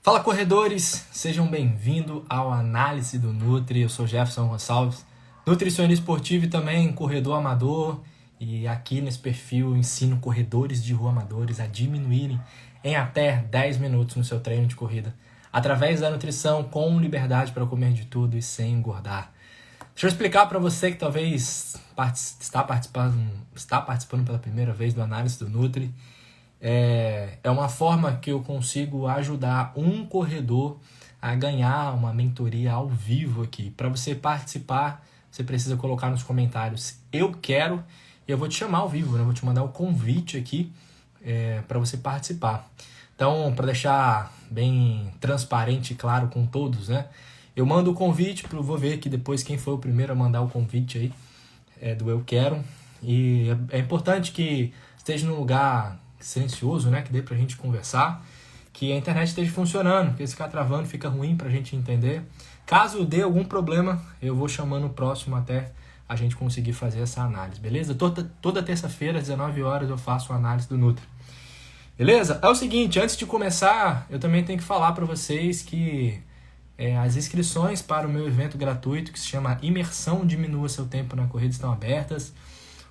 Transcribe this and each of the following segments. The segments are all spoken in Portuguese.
Fala, corredores! Sejam bem-vindos ao Análise do Nutri. Eu sou Jefferson Gonçalves, nutricionista esportivo e também corredor amador. E aqui nesse perfil ensino corredores de rua amadores a diminuírem em até 10 minutos no seu treino de corrida, através da nutrição, com liberdade para comer de tudo e sem engordar. Deixa eu explicar para você que talvez está participando pela primeira vez do Análise do Nutri. É uma forma que eu consigo ajudar um corredor a ganhar uma mentoria ao vivo aqui. Para você participar, você precisa colocar nos comentários "eu quero", e eu vou te chamar ao vivo, né? Eu vou te mandar o convite aqui para você participar. Então, para deixar bem transparente e claro com todos, né? Eu mando o convite, vou ver aqui depois quem foi o primeiro a mandar o convite aí, do "eu quero". E é importante que esteja num lugar silencioso, né? Que dê pra gente conversar, que a internet esteja funcionando, porque se ficar travando fica ruim pra gente entender. Caso dê algum problema, eu vou chamando o próximo até a gente conseguir fazer essa análise, beleza? Toda terça-feira, às 19 horas, eu faço a análise do Nutri. Beleza? É o seguinte, antes de começar, eu também tenho que falar para vocês que as inscrições para o meu evento gratuito, que se chama Imersão Diminua Seu Tempo na Corrida, estão abertas.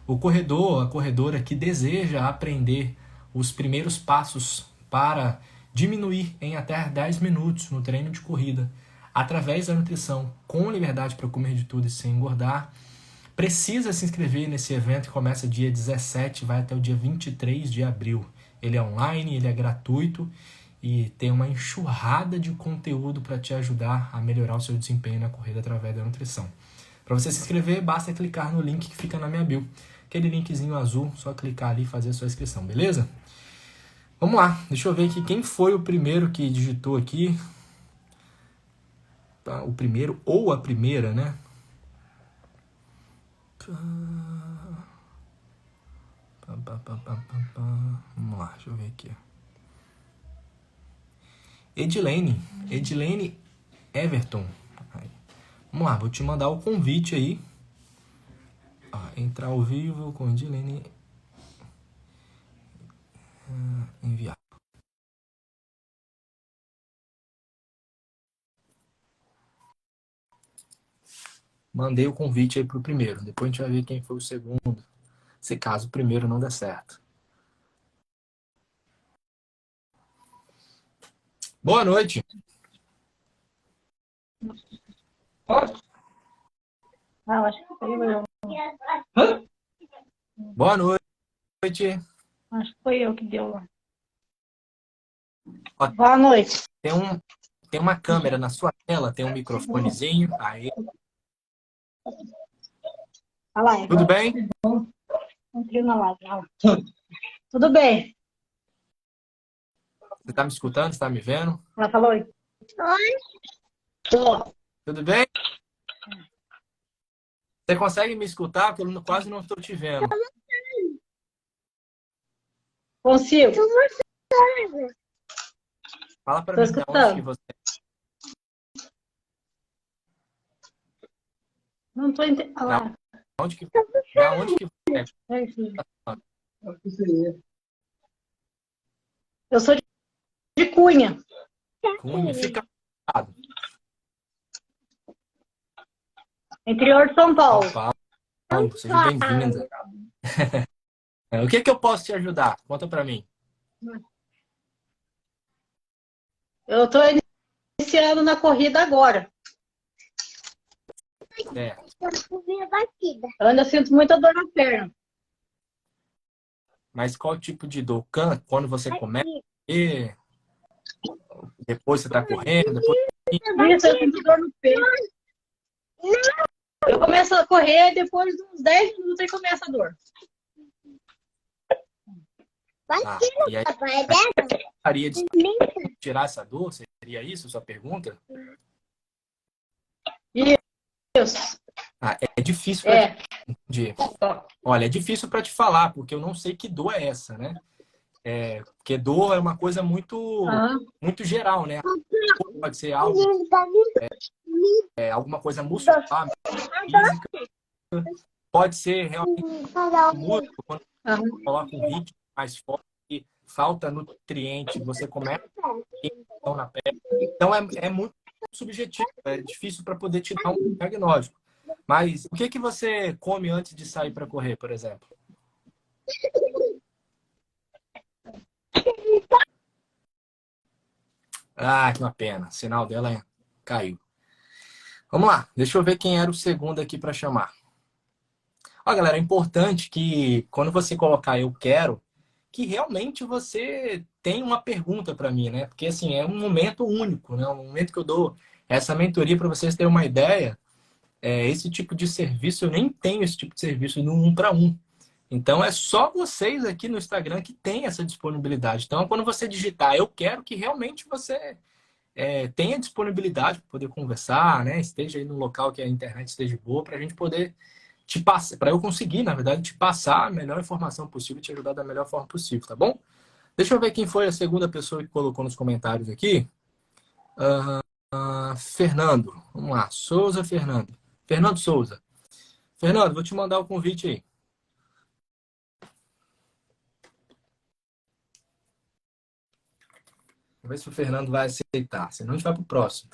O corredor, a corredora que deseja aprender os primeiros passos para diminuir em até 10 minutos no treino de corrida, através da nutrição, com liberdade para comer de tudo e sem engordar, precisa se inscrever nesse evento que começa dia 17 e vai até o dia 23 de abril. Ele é online, ele é gratuito e tem uma enxurrada de conteúdo para te ajudar a melhorar o seu desempenho na corrida através da nutrição. Para você se inscrever, basta clicar no link que fica na minha bio. Aquele linkzinho azul, só clicar ali e fazer a sua inscrição, beleza? Vamos lá, deixa eu ver aqui quem foi o primeiro que digitou aqui. Tá, o primeiro ou a primeira, né? Vamos lá, deixa eu ver aqui. Edilene Everton. Aí. Vamos lá, vou te mandar o convite aí. Entrar ao vivo com Edilene. Enviar. Mandei o convite aí pro primeiro. Depois a gente vai ver quem foi o segundo, se caso o primeiro não der certo. Boa noite. Acho que foi eu. Boa noite. Acho que foi eu que deu lá. Ó, Boa noite. Tem uma câmera na sua tela, tem um microfonezinho. Aí. Olha lá. Tudo bem? Entrei na live. Tudo bem. Você tá me escutando? Você tá me vendo? Ela falou oi. Oi. Tô. Tudo bem? Você consegue me escutar? Porque eu quase não estou te vendo. Consigo. Fala para mim de onde que você é. Não tô entendendo. Da onde que você é? Eu sou de Cunha. Cunha, fica. Interior de São Paulo. São Paulo, seja bem-vinda. O que eu posso te ajudar? Conta para mim. Eu tô iniciando na corrida agora. Eu ainda sinto muita dor na perna. Mas qual tipo de dor? Quando você começa? E depois você tá correndo? Depois... Isso, eu sinto dor no peito. Eu começo a correr, depois de uns 10 minutos aí começa a dor. E aí, gostaria de tirar essa dor? Seria isso sua pergunta? Isso. É difícil para te... Olha, é difícil para te falar, porque eu não sei que dor é essa, né? Porque dor é uma coisa muito geral, né? Pode ser algo, alguma coisa muscular, física. Pode ser realmente músculo, quando você coloca um ritmo mais forte, falta nutriente, você começa a ter inflamação na pele. Então é muito subjetivo, é difícil para poder te dar um diagnóstico. Mas o que que você come antes de sair para correr, por exemplo? Ah, que uma pena. O sinal dela caiu. Vamos lá, deixa eu ver quem era o segundo aqui para chamar. Ó, galera, é importante que quando você colocar eu quero, que realmente você tenha uma pergunta para mim, né? Porque assim, é um momento único, né? Um momento que eu dou essa mentoria para vocês terem uma ideia. Esse tipo de serviço, eu nem tenho esse tipo de serviço no 1 para 1. Então é só vocês aqui no Instagram que tem essa disponibilidade. Então, quando você digitar, eu quero que realmente você tenha disponibilidade para poder conversar, né? Esteja aí no local que a internet esteja boa, para a gente poder te passar, para eu conseguir, na verdade, te passar a melhor informação possível e te ajudar da melhor forma possível, tá bom? Deixa eu ver quem foi a segunda pessoa que colocou nos comentários aqui. Fernando. Vamos lá. Souza Fernando. Fernando Souza. Fernando, vou te mandar o convite aí. Vamos ver se o Fernando vai aceitar. Senão a gente vai pro próximo.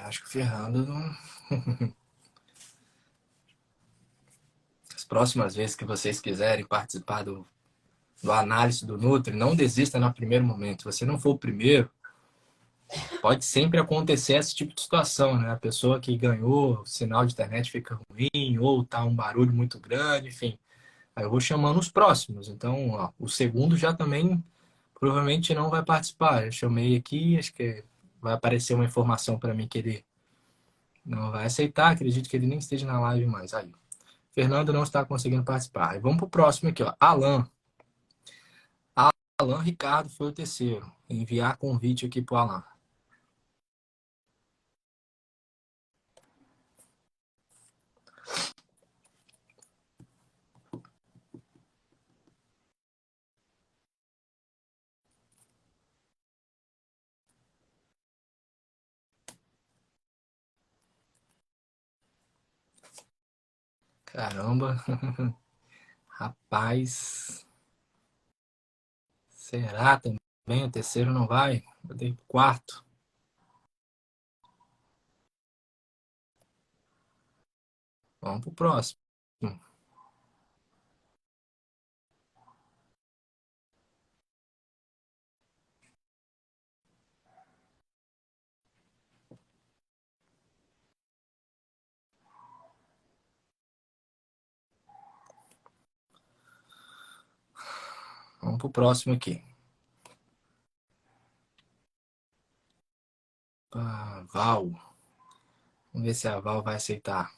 Acho que o Fernando não. As próximas vezes que vocês quiserem participar do análise do Nutri, não desista no primeiro momento. Se você não for o primeiro, pode sempre acontecer esse tipo de situação, né? A pessoa que ganhou, o sinal de internet fica ruim, ou tá um barulho muito grande, enfim. Aí eu vou chamando os próximos. Então, ó, o segundo já também provavelmente não vai participar. Eu chamei aqui, acho que vai aparecer uma informação para mim que ele não vai aceitar. Acredito que ele nem esteja na live mais. Aí, Fernando não está conseguindo participar. Aí vamos para o próximo aqui, ó. Alan. Alan Ricardo foi o terceiro. Enviar convite aqui para o Alan. Caramba. Rapaz. Será também? O terceiro não vai? Eu dei quarto. Vamos pro próximo. Vamos pro próximo aqui. Val. Vamos ver se a Val vai aceitar.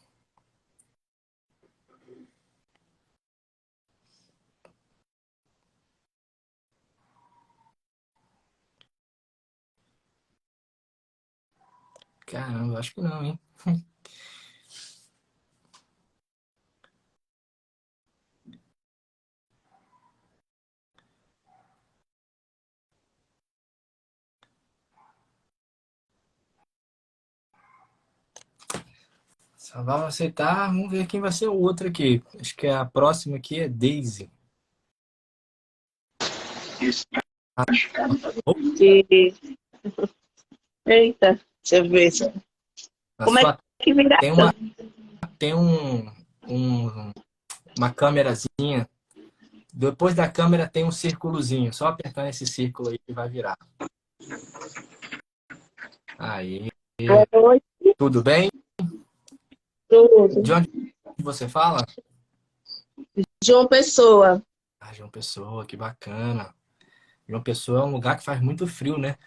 Caramba, acho que não, hein? Se a Val aceitar, vamos ver quem vai ser o outro aqui. Acho que a próxima aqui é Daisy. E... Eita, deixa eu ver. Na Como é sua que vira? tem uma câmerazinha. Depois da câmera tem um círculozinho. Só apertar nesse círculo aí que vai virar. Aí. Boa noite, Tudo bem? tudo. De onde você fala? João Pessoa. Ah, João Pessoa, que bacana. João Pessoa é um lugar que faz muito frio, né?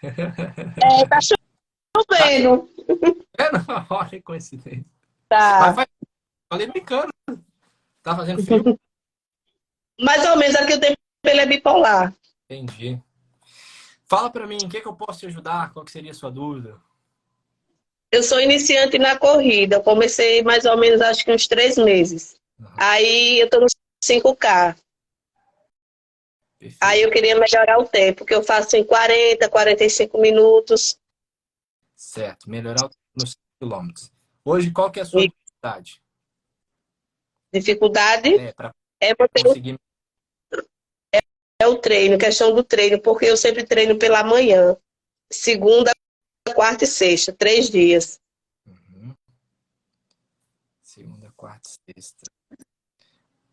Tá chovendo. Não, olha que coincidência. Mas Tá. falei brincando. Tá fazendo frio? Mais ou menos, aqui o tempo ele é bipolar. Entendi. Fala pra mim, o que eu posso te ajudar? Qual que seria a sua dúvida? Eu sou iniciante na corrida. Eu comecei mais ou menos, acho que uns 3 meses. Uhum. Aí eu tô no 5K. Aí eu queria melhorar o tempo, que eu faço em 40, 45 minutos. Certo, melhorar o tempo nos 5 quilômetros. Hoje, qual que é a sua E dificuldade? dificuldade Para é manter conseguir. o treino, questão do treino, porque eu sempre treino pela manhã. Segunda, quarta e sexta, 3 dias. Uhum. Segunda, quarta, sexta.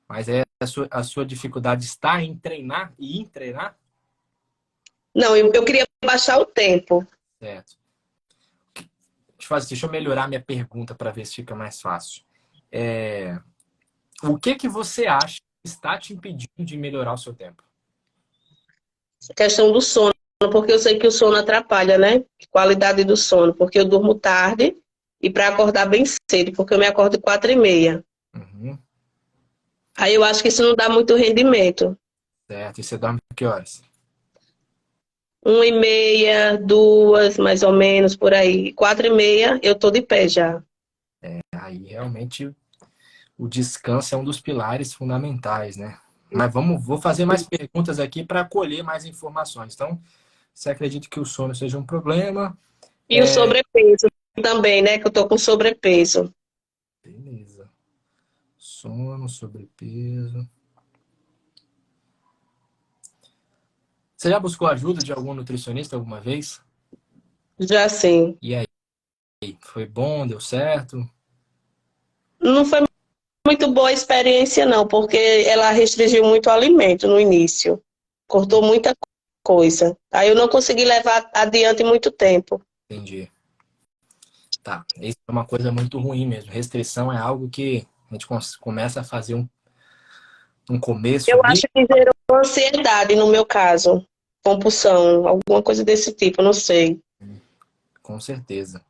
Mas é a sua dificuldade está em treinar e em treinar? Não, eu queria baixar o tempo. Certo. Deixa eu melhorar minha pergunta para ver se fica mais fácil. É, o que você acha que está te impedindo de melhorar o seu tempo? Questão do sono, porque eu sei que o sono atrapalha, né? Qualidade do sono, porque eu durmo tarde e para acordar bem cedo, porque eu me acordo 4h30. Uhum. Aí eu acho que isso não dá muito rendimento. Certo. E você dorme que horas? 1h30, 2, mais ou menos, por aí. 4h30, eu tô de pé já. Aí realmente o descanso é um dos pilares fundamentais, né? Mas vou fazer mais perguntas aqui para colher mais informações. Então, você acredita que o sono seja um problema? E o sobrepeso também, né? Que eu tô com sobrepeso. Beleza. Sono, sobrepeso. Você já buscou ajuda de algum nutricionista alguma vez? Já sim. E aí, foi bom? Deu certo? Não foi muito boa a experiência, não, porque ela restringiu muito o alimento no início. Cortou muita coisa. Aí eu não consegui levar adiante muito tempo. Entendi. Tá. Isso é uma coisa muito ruim mesmo. Restrição é algo que a gente começa a fazer um começo Eu ali, acho que gerou ansiedade no meu caso. Compulsão, alguma coisa desse tipo, não sei. com certeza.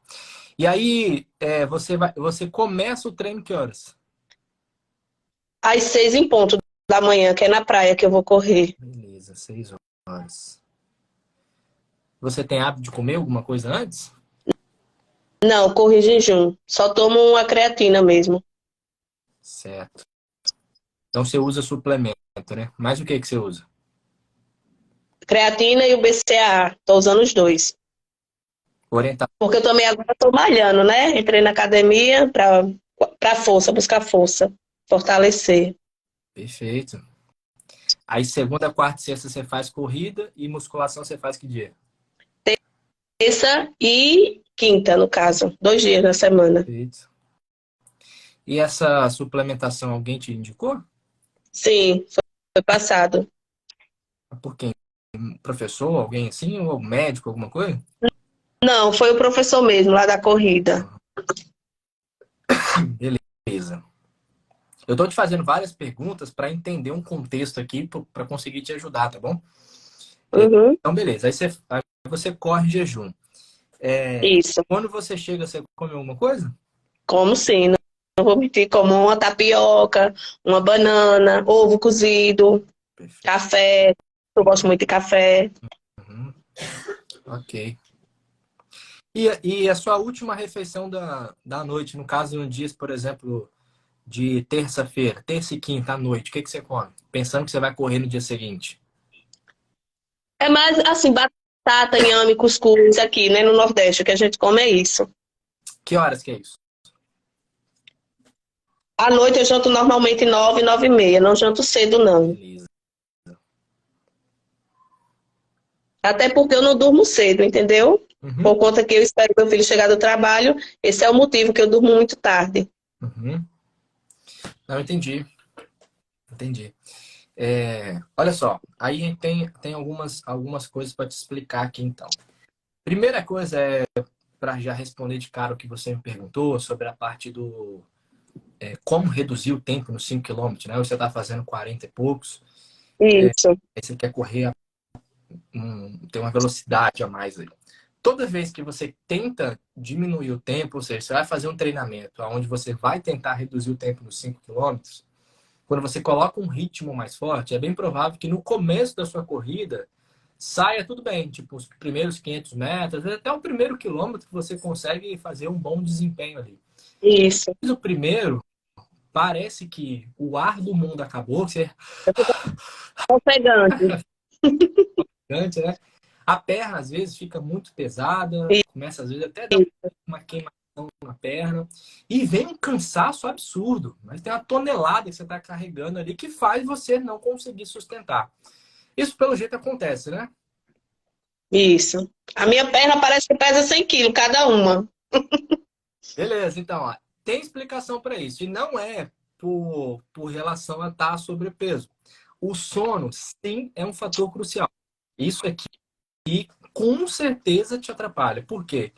E aí, você começa o treino que horas? Às 6 em ponto da manhã, que é na praia que eu vou correr. Beleza, 6 horas. Você tem hábito de comer alguma coisa antes? Não, corro em jejum. Só tomo uma creatina mesmo. Certo. Então você usa suplemento, né? Mas o que que você usa? Creatina e o BCAA. Tô usando os dois. Orientar. Porque eu também agora tô malhando, né? Entrei na academia pra força, buscar força. Fortalecer. Perfeito. Aí segunda, quarta e sexta você faz corrida e musculação você faz que dia? Terça e quinta, no caso. 2 dias na semana. Perfeito. E essa suplementação alguém te indicou? Sim, foi passado. Por quem? Professor, alguém assim? Ou médico, alguma coisa? Não, foi o professor mesmo, lá da corrida. Beleza. Eu estou te fazendo várias perguntas para entender um contexto aqui para conseguir te ajudar, tá bom? Uhum, Então, beleza. Aí você corre jejum. isso. Quando você chega, você come alguma coisa? Como sim, não vou mentir, como uma tapioca, uma banana, ovo cozido, Perfeito. café. Eu gosto muito de café. Uhum. Ok. E a sua última refeição da noite, no caso, no dias, por exemplo, de terça-feira, terça e quinta à noite, o que que você come? Pensando que você vai correr no dia seguinte. É mais assim, batata, inhame, cuscuz aqui, né? No Nordeste, o que a gente come é isso. Que horas que é isso? À noite eu janto normalmente 9, 9h30. Não janto cedo, não. Beleza. Até porque eu não durmo cedo, entendeu? Uhum. Por conta que eu espero meu filho chegar do trabalho. Esse é o motivo que eu durmo muito tarde. Uhum. Não, entendi. Entendi. Olha só, aí tem algumas coisas para te explicar aqui então. Primeira coisa é, para já responder de cara o que você me perguntou sobre a parte do como reduzir o tempo nos 5 quilômetros, né? Você está fazendo 40 e poucos, Isso, aí você quer correr, tem uma velocidade a mais aí. Toda vez que você tenta diminuir o tempo, ou seja, você vai fazer um treinamento onde você vai tentar reduzir o tempo nos 5 quilômetros, quando você coloca um ritmo mais forte, é bem provável que no começo da sua corrida saia tudo bem, tipo os primeiros 500 metros, até o primeiro quilômetro você consegue fazer um bom desempenho ali. isso. Mas o primeiro, parece que o ar do mundo acabou, você Ofegante. Gigante, né? A perna, às vezes, fica muito pesada, começa, às vezes, até a dar uma queimação na perna. E vem um cansaço absurdo. Mas tem uma tonelada que você está carregando ali que faz você não conseguir sustentar. Isso, pelo jeito, acontece, né? Isso. A minha perna parece que pesa 100 quilos cada uma. Beleza, então, ó, tem explicação para isso. E não é por relação a estar sobrepeso. O sono, sim, é um fator crucial. Isso aqui com certeza te atrapalha. Por quê?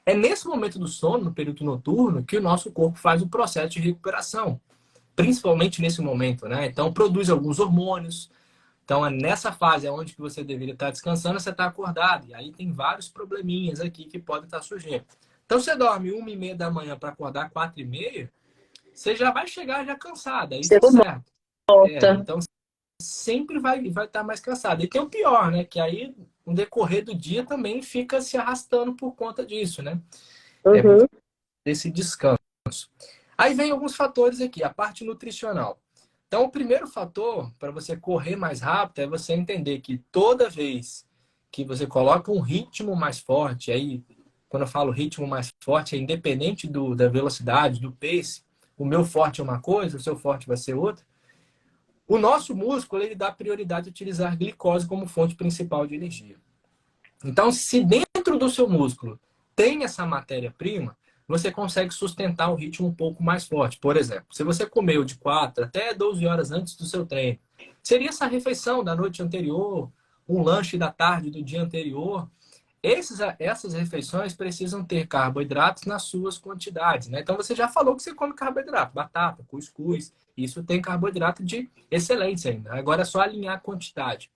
É nesse momento do sono, no período noturno, que o nosso corpo faz o processo de recuperação. Principalmente nesse momento, né? Então, produz alguns hormônios. Então, é nessa fase onde que você deveria estar descansando, você está acordado. E aí tem vários probleminhas aqui que podem estar surgindo. Então, você dorme 1h30 da manhã para acordar 4h30, você já vai chegar já cansado. Aí Você tá certo. volta. Então, sempre vai estar mais cansado. E tem o pior, né? Que aí, no decorrer do dia, também fica se arrastando por conta disso, né? É por Uhum. conta desse descanso. Aí vem alguns fatores aqui, a parte nutricional. Então, o primeiro fator para você correr mais rápido é você entender que toda vez que você coloca um ritmo mais forte, aí, quando eu falo ritmo mais forte, é independente da velocidade, do pace, o meu forte é uma coisa, o seu forte vai ser outra. O nosso músculo, ele dá prioridade a utilizar glicose como fonte principal de energia. Então, se dentro do seu músculo tem essa matéria-prima, você consegue sustentar o ritmo um pouco mais forte. Por exemplo, se você comeu de 4 até 12 horas antes do seu treino, seria essa refeição da noite anterior, um lanche da tarde do dia anterior. Essas refeições precisam ter carboidratos nas suas quantidades, né? Então você já falou que você come carboidrato, batata, cuscuz, isso tem carboidrato de excelência ainda. Agora é só alinhar a quantidade.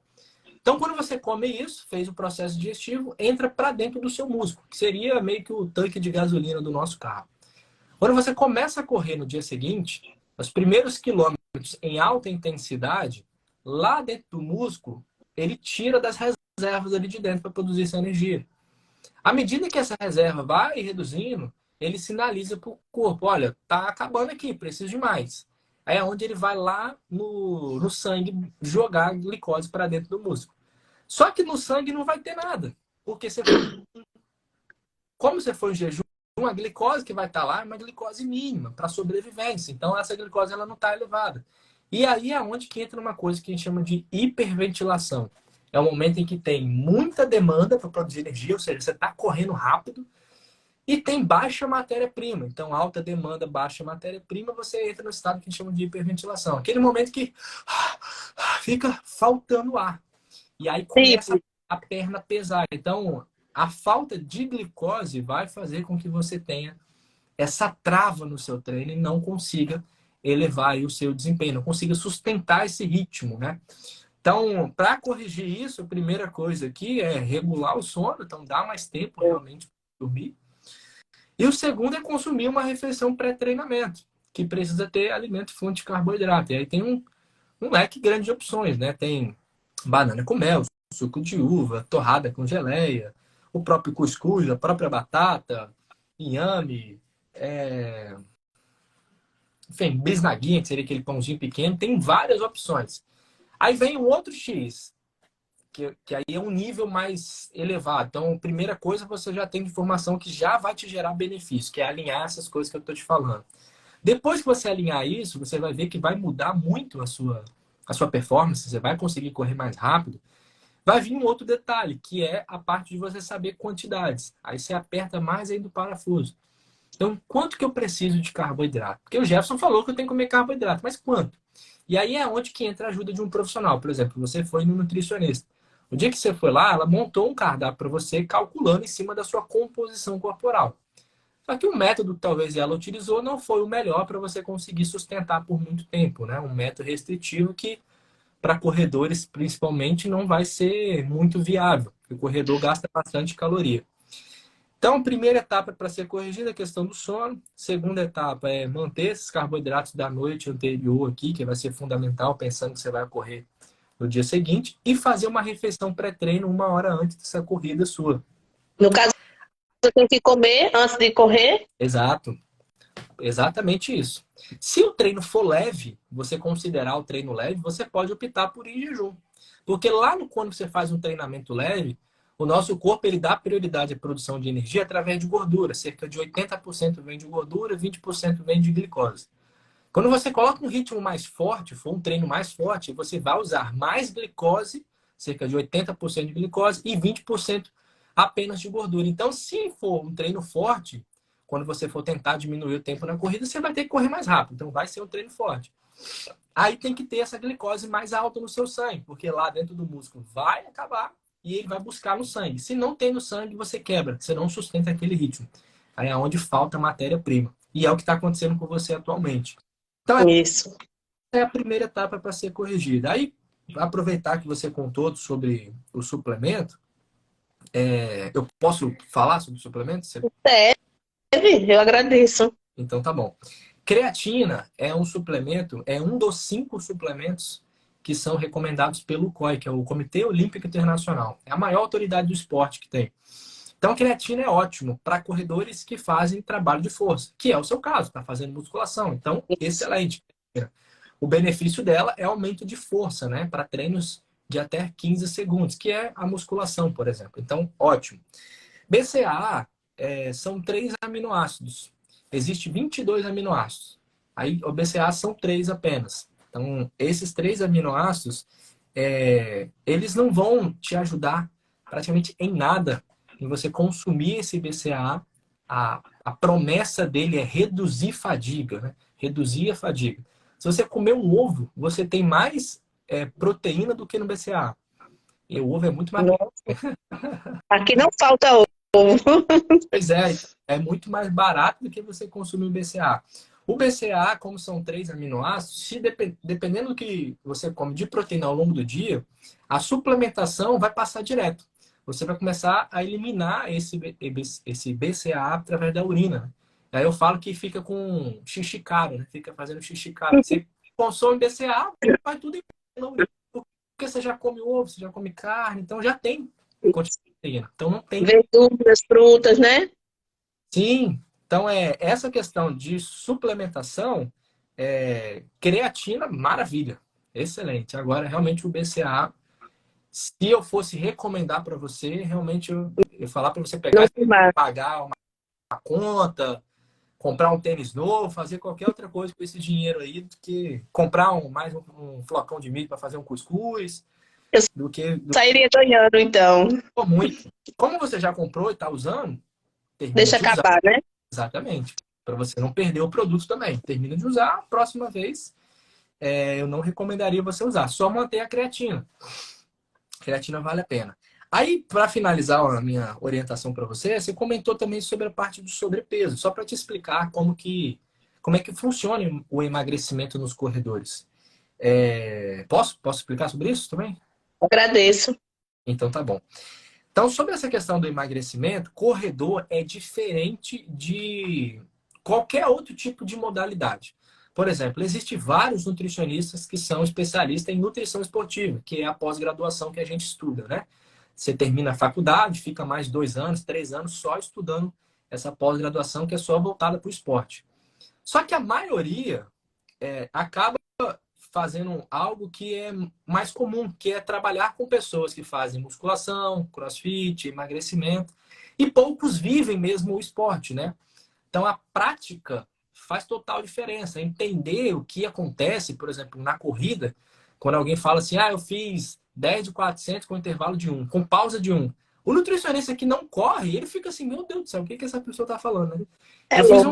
Então, quando você come isso, fez o processo digestivo, entra para dentro do seu músculo, que seria meio que o tanque de gasolina do nosso carro. Quando você começa a correr no dia seguinte, os primeiros quilômetros em alta intensidade, lá dentro do músculo, ele tira das reservas ali de dentro para produzir essa energia. À medida que essa reserva vai reduzindo, ele sinaliza para o corpo: olha, tá acabando aqui, preciso de mais. Aí é onde ele vai lá no sangue jogar glicose para dentro do músculo. Só que no sangue não vai ter nada, porque como você for em jejum, a glicose que vai estar lá é uma glicose mínima para sobrevivência. Então essa glicose ela não está elevada. E aí é onde que entra uma coisa que a gente chama de hiperventilação. É o momento em que tem muita demanda para produzir energia, ou seja, você está correndo rápido e tem baixa matéria-prima. Então, alta demanda, baixa matéria-prima, você entra no estado que a gente chama de hiperventilação. Aquele momento que fica faltando ar. E aí começa Sim. a perna pesar. Então, a falta de glicose vai fazer com que você tenha essa trava no seu treino e não consiga elevar aí o seu desempenho, não consiga sustentar esse ritmo, né? Então, para corrigir isso, a primeira coisa aqui é regular o sono, então dar mais tempo realmente para dormir. E o segundo é consumir uma refeição pré-treinamento, que precisa ter alimento fonte de carboidrato. E aí tem um leque grande de opções, né? Tem banana com mel, suco de uva, torrada com geleia, o próprio cuscuz, a própria batata, inhame, enfim, bisnaguinha, que seria aquele pãozinho pequeno. Tem várias opções. Aí vem um outro X, que aí é um nível mais elevado. Então, primeira coisa, você já tem informação que já vai te gerar benefício, que é alinhar essas coisas que eu estou te falando. Depois que você alinhar isso, você vai ver que vai mudar muito a sua performance, você vai conseguir correr mais rápido. Vai vir um outro detalhe, que é a parte de você saber quantidades. Aí você aperta mais ainda o parafuso. Então, quanto que eu preciso de carboidrato? Porque o Jefferson falou que eu tenho que comer carboidrato, mas quanto? E aí é onde que entra a ajuda de um profissional. Por exemplo, você foi no nutricionista. O dia que você foi lá, ela montou um cardápio para você, calculando em cima da sua composição corporal. Só que o método que talvez ela utilizou não foi o melhor para você conseguir sustentar por muito tempo, né? Um método restritivo que, para corredores principalmente, não vai ser muito viável. Porque o corredor gasta bastante caloria. Então, a primeira etapa é para ser corrigida a questão do sono. Segunda etapa é manter esses carboidratos da noite anterior aqui, que vai ser fundamental, pensando que você vai correr no dia seguinte. E fazer uma refeição pré-treino 1 hora antes dessa corrida sua. No caso, você tem que comer antes de correr? Exato. Exatamente isso. Se o treino for leve, você considerar o treino leve, você pode optar por ir em jejum. Porque lá no quando você faz um treinamento leve, o nosso corpo ele dá prioridade à produção de energia através de gordura. Cerca de 80% vem de gordura, 20% vem de glicose. Quando você coloca um ritmo mais forte, for um treino mais forte, você vai usar mais glicose, cerca de 80% de glicose e 20% apenas de gordura. Então, se for um treino forte, quando você for tentar diminuir o tempo na corrida, você vai ter que correr mais rápido. Então, vai ser um treino forte. Aí tem que ter essa glicose mais alta no seu sangue, porque lá dentro do músculo vai acabar e ele vai buscar no sangue. Se não tem no sangue, você quebra, você não sustenta aquele ritmo. Aí é onde falta matéria-prima. E é o que está acontecendo com você atualmente. Então, Isso. é a primeira etapa para ser corrigida. Aí, aproveitar que você contou sobre o suplemento, eu posso falar sobre o suplemento? Deve, eu agradeço. Então, tá bom. Creatina é um suplemento, é um dos 5 suplementos que são recomendados pelo COI, que é o Comitê Olímpico Internacional. É a maior autoridade do esporte que tem. Então, a creatina é ótimo para corredores que fazem trabalho de força, que é o seu caso, está fazendo musculação. Então, excelente. O benefício dela é aumento de força, né? Para treinos de até 15 segundos, que é a musculação, por exemplo. Então, ótimo. BCAA são 3 aminoácidos. Existem 22 aminoácidos. Aí, o BCAA são 3 apenas. Então, esses 3 aminoácidos, eles não vão te ajudar praticamente em nada em você consumir esse BCAA. A promessa dele é reduzir fadiga, né? Reduzir a fadiga. Se você comer um ovo, você tem mais proteína do que no BCAA. E o ovo é muito mais. Nossa. Aqui não falta ovo. Pois é muito mais barato do que você consumir o BCAA. O BCAA, como são 3 aminoácidos, dependendo do que você come de proteína ao longo do dia, a suplementação vai passar direto. Você vai começar a eliminar esse BCAA através da urina. Aí eu falo que fica com xixi caro, né? Fica fazendo xixi caro. Você consome BCAA, vai tudo em urina. Porque você já come ovo, você já come carne, então já tem quantidade de proteína. Então não tem. Verduras, frutas, né? Sim, então essa questão de suplementação, creatina, maravilha, excelente. Agora, realmente, o BCAA, se eu fosse recomendar para você, realmente eu falar para você pegar, pagar uma conta, comprar um tênis novo, fazer qualquer outra coisa com esse dinheiro aí, do que comprar mais um flocão de milho para fazer um cuscuz, do que Sairia ganhando, então. muito. Como você já comprou e está usando, termina Deixa de usar. acabar, né? Exatamente. Para você não perder o produto também. Termina de usar, a próxima vez eu não recomendaria você usar. Só manter a creatina. A creatina vale a pena. Aí, para finalizar a minha orientação para você, você comentou também sobre a parte do sobrepeso. Só para te explicar como é que funciona o emagrecimento nos corredores. Posso explicar sobre isso também? Agradeço. Então tá bom. Então, sobre essa questão do emagrecimento, corredor é diferente de qualquer outro tipo de modalidade. Por exemplo, existem vários nutricionistas que são especialistas em nutrição esportiva, que é a pós-graduação que a gente estuda, né? Você termina a faculdade, fica mais 2 anos, 3 anos só estudando essa pós-graduação que é só voltada para o esporte. Só que a maioria acaba fazendo algo que é mais comum, que é trabalhar com pessoas que fazem musculação, crossfit, emagrecimento, e poucos vivem mesmo o esporte, né? Então a prática faz total diferença. Entender o que acontece, por exemplo, na corrida, quando alguém fala assim, eu fiz 10 de 400 com intervalo de 1, com pausa de 1. O nutricionista que não corre, ele fica assim, meu Deus do céu, o que essa pessoa está falando, né? Eu fiz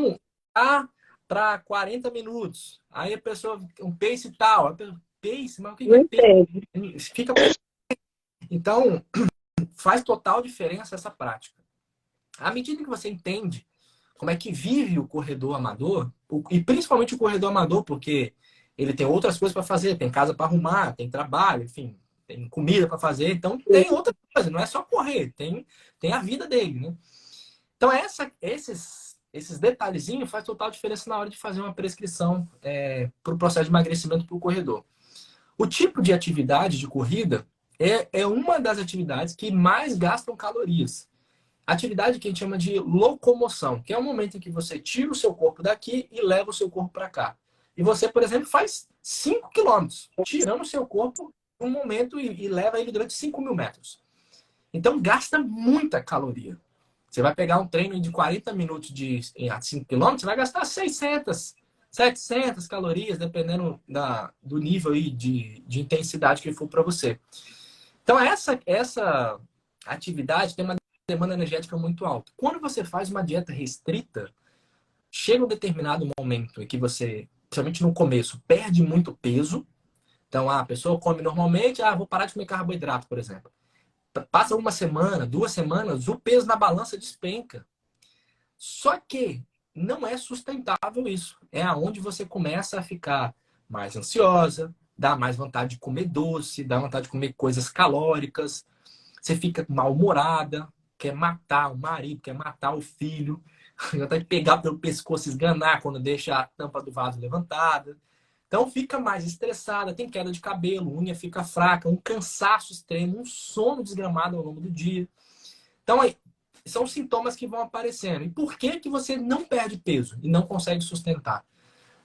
para 40 minutos. Aí a pessoa, um pace e tal. Pace, mas o que é pace? Fica... Então, faz total diferença essa prática. À medida que você entende como é que vive o corredor amador, e principalmente o corredor amador, porque ele tem outras coisas para fazer, tem casa para arrumar, tem trabalho, enfim, tem comida para fazer, então tem outra coisa, não é só correr, tem a vida dele, né? Então, esses detalhezinhos faz total diferença na hora de fazer uma prescrição para o processo de emagrecimento para o corredor. O tipo de atividade de corrida é uma das atividades que mais gastam calorias. Atividade que a gente chama de locomoção, que é o momento em que você tira o seu corpo daqui e leva o seu corpo para cá. E você, por exemplo, faz 5 quilômetros, tirando o seu corpo um momento e leva ele durante 5.000 metros. Então, gasta muita caloria. Você vai pegar um treino de 40 minutos a 5 km, você vai gastar 600, 700 calorias, dependendo do nível aí de intensidade que for para você. Então, essa atividade tem uma demanda energética muito alta. Quando você faz uma dieta restrita, chega um determinado momento em que você, principalmente no começo, perde muito peso. Então, a pessoa come normalmente, vou parar de comer carboidrato, por exemplo. Passa uma semana, 2 semanas, o peso na balança despenca. Só que não é sustentável isso. É aonde você começa a ficar mais ansiosa, dá mais vontade de comer doce, dá vontade de comer coisas calóricas, você fica mal-humorada, quer matar o marido, quer matar o filho, vontade de pegar pelo pescoço e esganar quando deixa a tampa do vaso levantada. Então fica mais estressada, tem queda de cabelo, unha fica fraca, um cansaço extremo, um sono desgramado ao longo do dia. Então, são sintomas que vão aparecendo. E por que que você não perde peso e não consegue sustentar?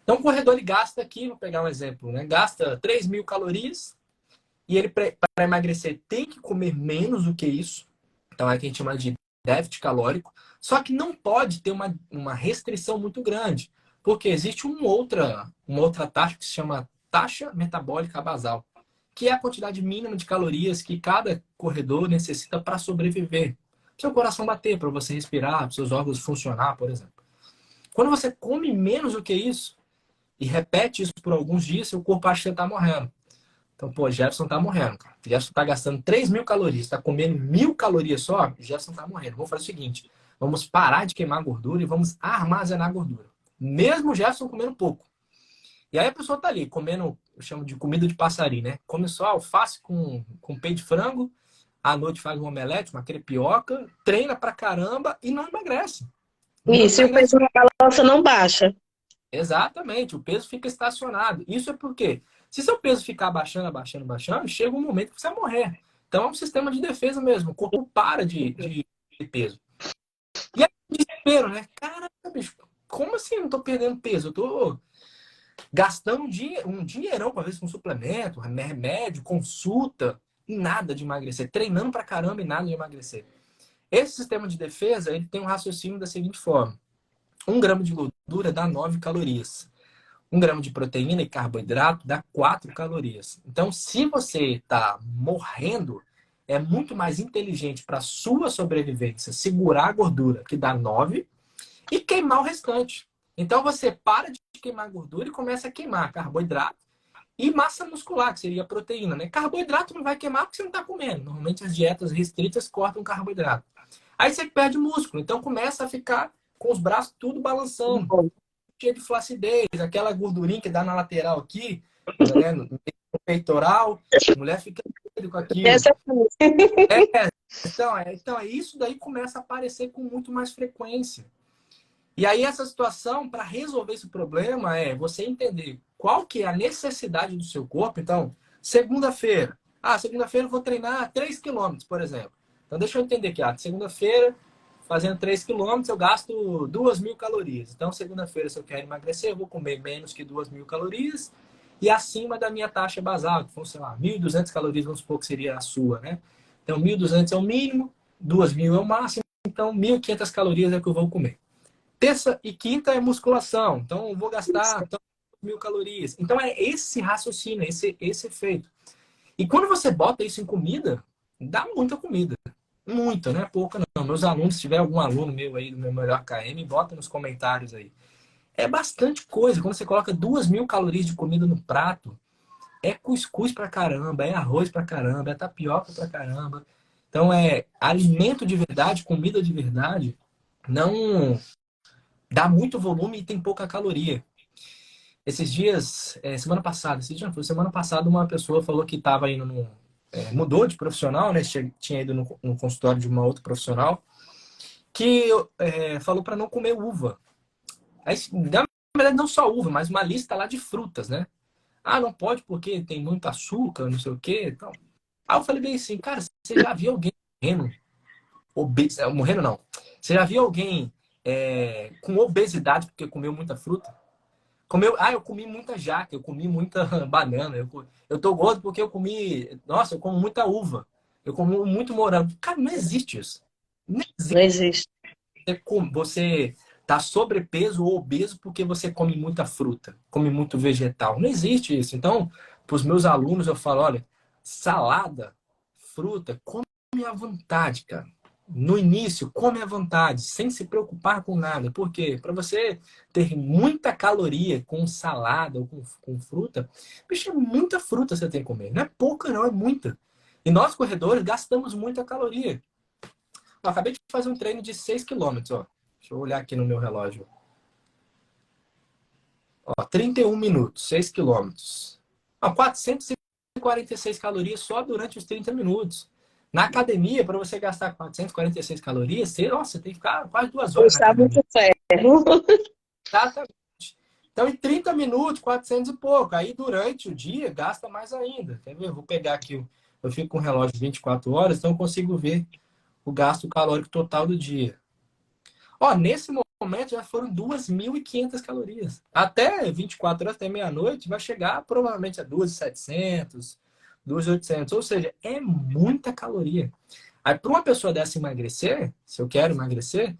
Então, o corredor ele gasta aqui, vou pegar um exemplo, né? Gasta 3.000 calorias e ele, para emagrecer, tem que comer menos do que isso. Então, é o que a gente chama de déficit calórico. Só que não pode ter uma restrição muito grande. Porque existe uma outra taxa que se chama taxa metabólica basal, que é a quantidade mínima de calorias que cada corredor necessita para sobreviver. Para seu coração bater, para você respirar, para seus órgãos funcionar, por exemplo. Quando você come menos do que isso e repete isso por alguns dias, seu corpo acha que você está morrendo. Então, Jefferson está morrendo, cara. Jefferson está gastando 3.000 calorias, está comendo 1.000 calorias só, Jefferson está morrendo. Vamos fazer o seguinte, vamos parar de queimar gordura e vamos armazenar gordura. Mesmo o Jefferson comendo pouco. E aí a pessoa tá ali, comendo, eu chamo de comida de passarinho, né? Come só alface com peito de frango, à noite faz um omelete, uma crepioca, treina pra caramba e não emagrece. Não Isso, e o emagrece. peso na balança não baixa. Exatamente, o peso fica estacionado. Isso é porque, se seu peso ficar baixando, baixando, baixando, chega um momento que você vai morrer. Então é um sistema de defesa mesmo, o corpo para de peso. E aí, desespero, né? Caraca, bicho, como assim eu não tô perdendo peso? Eu tô gastando um dinheirão, às vezes, com suplemento, remédio, consulta, e nada de emagrecer. Treinando pra caramba e nada de emagrecer. Esse sistema de defesa, ele tem um raciocínio da seguinte forma. 1 grama de gordura dá 9 calorias. 1 grama de proteína e carboidrato dá 4 calorias. Então, se você está morrendo, é muito mais inteligente para sua sobrevivência segurar a gordura, que dá 9, e queimar o restante. Então, você para de queimar gordura e começa a queimar carboidrato e massa muscular, que seria a proteína, né? Carboidrato não vai queimar porque você não está comendo. Normalmente, as dietas restritas cortam carboidrato. Aí você perde músculo. Então, começa a ficar com os braços tudo balançando, cheio de flacidez, aquela gordurinha que dá na lateral aqui, né, no peitoral, a mulher fica doida com aquilo. Então, isso daí começa a aparecer com muito mais frequência. E aí essa situação, para resolver esse problema, é você entender qual que é a necessidade do seu corpo. Então, segunda-feira. Segunda-feira eu vou treinar 3 quilômetros, por exemplo. Então, deixa eu entender aqui. Segunda-feira, fazendo 3 quilômetros, eu gasto 2.000 calorias. Então, segunda-feira, se eu quero emagrecer, eu vou comer menos que 2.000 calorias e acima da minha taxa basal, que for, sei lá, 1.200 calorias, vamos supor que seria a sua, né? Então, 1.200 é o mínimo, 2.000 é o máximo, então 1.500 calorias é o que eu vou comer. Terça e quinta é musculação, então eu vou gastar 1.000 calorias. Então, é esse raciocínio, esse efeito. E quando você bota isso em comida, dá muita comida. Muita, não é pouca não. Meus alunos, se tiver algum aluno meu aí do meu melhor KM, bota nos comentários aí. É bastante coisa. Quando você coloca 2.000 calorias de comida no prato, é cuscuz pra caramba, é arroz pra caramba, é tapioca pra caramba. Então é alimento de verdade, comida de verdade, não dá muito volume e tem pouca caloria. Esses dias, semana passada, uma pessoa falou que estava indo mudou de profissional, né? Tinha ido no consultório de uma outra profissional, que falou para não comer uva. Aí, na verdade, não só uva, mas uma lista lá de frutas, né? Não pode porque tem muito açúcar, não sei o quê. Então. Aí eu falei bem assim, cara, você já viu alguém morrendo? Morrendo não. Você já viu alguém com obesidade porque comeu muita fruta? Eu comi muita jaca, eu comi muita banana. Eu tô gordo porque eu comi. Nossa, eu como muita uva. Eu como muito morango. Cara, não existe isso. Não Não existe. existe. Você tá sobrepeso ou obeso porque você come muita fruta, come muito vegetal. Não existe isso. Então, para os meus alunos, eu falo: olha, salada, fruta, come à vontade, cara. No início, come à vontade, sem se preocupar com nada. Por quê? Para você ter muita caloria com salada ou com fruta, bicho, é muita fruta você tem que comer. Não é pouca, não, é muita. E nós, corredores, gastamos muita caloria. Eu acabei de fazer um treino de 6 quilômetros, ó. Deixa eu olhar aqui no meu relógio. Ó, 31 minutos, 6 quilômetros. Ó, 446 calorias só durante os 30 minutos. Na academia, para você gastar 446 calorias, você tem que ficar quase 2 horas na Está muito academia. ferro. Exatamente. Então, em 30 minutos, 400 e pouco. Aí, durante o dia, gasta mais ainda. Quer ver? Eu vou pegar aqui. Eu fico com o relógio 24 horas, então eu consigo ver o gasto calórico total do dia. Ó, nesse momento já foram 2.500 calorias. Até 24 horas, até meia-noite, vai chegar provavelmente a 2.700, 2.800. Ou seja, é muita caloria. Aí, para uma pessoa dessa emagrecer, se eu quero emagrecer,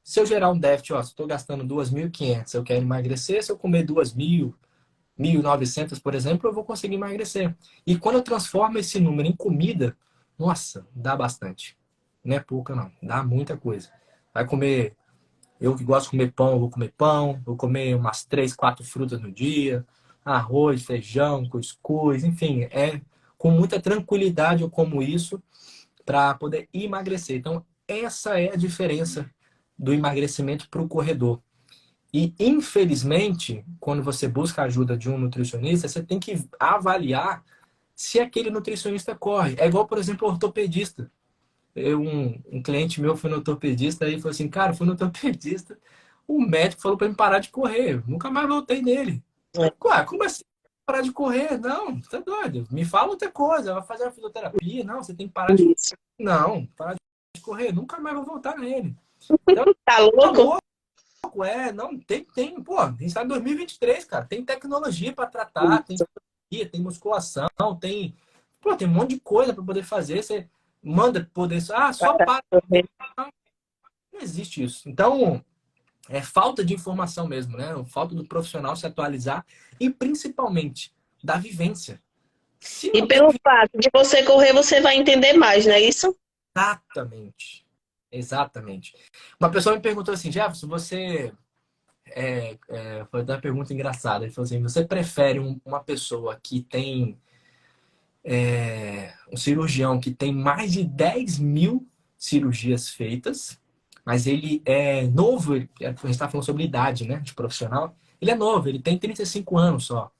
se eu gerar um déficit, ó, se eu estou gastando 2.500, eu quero emagrecer, se eu comer 2.000, 1.900, por exemplo, eu vou conseguir emagrecer. E quando eu transformo esse número em comida, nossa, dá bastante. Não é pouca, não. Dá muita coisa. Vai comer. Eu que gosto de comer pão, eu vou comer pão, vou comer umas 3, 4 frutas no dia, arroz, feijão, cuscuz, enfim, com muita tranquilidade eu como isso para poder emagrecer. Então, essa é a diferença do emagrecimento para o corredor. E, infelizmente, quando você busca a ajuda de um nutricionista, você tem que avaliar se aquele nutricionista corre. É igual, por exemplo, o ortopedista. Um cliente meu foi no ortopedista e falou assim, cara, fui no ortopedista, o médico falou para mim parar de correr. Nunca mais voltei nele. Ué, como assim? Parar de correr? Não, você tá doido. Me fala outra coisa, vai fazer uma fisioterapia. Não, você tem que parar de correr. Isso. Não, parar de correr. Nunca mais vou voltar nele. Então, Tá tá louco? louco, não, pô, a gente tá em 2023, cara. Tem tecnologia para tratar, tem Isso. fisioterapia, tem musculação, tem um monte de coisa para poder fazer. Você manda poder, só Para para. correr. Não existe isso. Então, é falta de informação mesmo, né? Falta do profissional se atualizar e principalmente da vivência. Se E não tem pelo fato de você correr, você vai entender mais, não é isso? exatamente, exatamente. Uma pessoa me perguntou assim, Jefferson, você foi uma pergunta engraçada. Ele falou assim: você prefere uma pessoa que tem um cirurgião que tem mais de 10.000 cirurgias feitas, mas ele é novo, a gente está falando sobre idade, né, de profissional. Ele é novo, ele tem 35 anos só.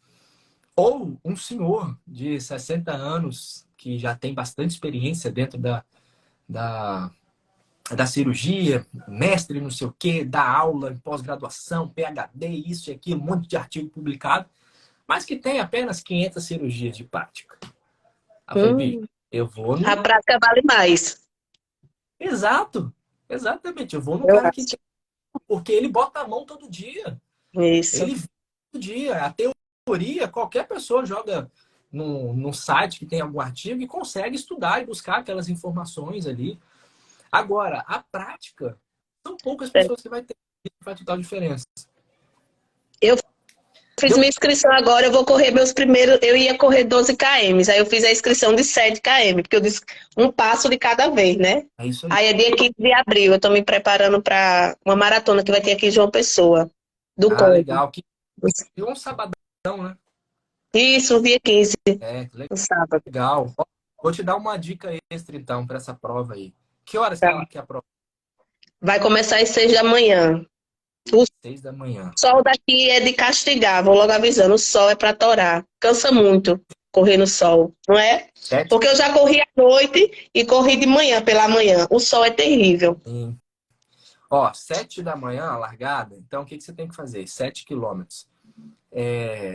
Ou um senhor de 60 anos que já tem bastante experiência dentro da, da cirurgia, mestre não sei o quê, dá aula em pós-graduação, PhD, isso e aquilo, um monte de artigo publicado, mas que tem apenas 500 cirurgias de prática. Aí eu falei, bicho, Hum, eu vou a no. prática vale mais. Exato, exatamente, eu vou no Eu cara que acho. tem, porque ele bota a mão todo dia. Isso. Ele vê todo dia. A teoria, qualquer pessoa joga num site que tem algum artigo e consegue estudar e buscar aquelas informações ali. Agora, a prática, são poucas É. pessoas que vai ter que faz total diferença. Eu fiz Deu minha inscrição agora, eu vou correr meus primeiros. Eu ia correr 12 km, aí eu fiz a inscrição de 7 km, porque eu disse um passo de cada vez, né? É isso aí. Aí é dia 15 de abril, eu tô me preparando para uma maratona que vai ter aqui em João Pessoa, do Ah, Conde. legal. Que um sabadão, né? Isso, dia 15, É, no sábado. legal. Ó, vou te dar uma dica extra, então, para essa prova aí. Que horas Tá? que é a prova? Vai começar às 6 da manhã. O 6 da manhã. sol daqui é de castigar, vou logo avisando, o sol é para torar. Cansa muito correr no sol, não é? Sete. Porque eu já corri à noite e corri de manhã pela manhã. O sol é terrível. Sim. Ó, 7 da manhã, a largada. Então, o que você tem que fazer? 7 quilômetros.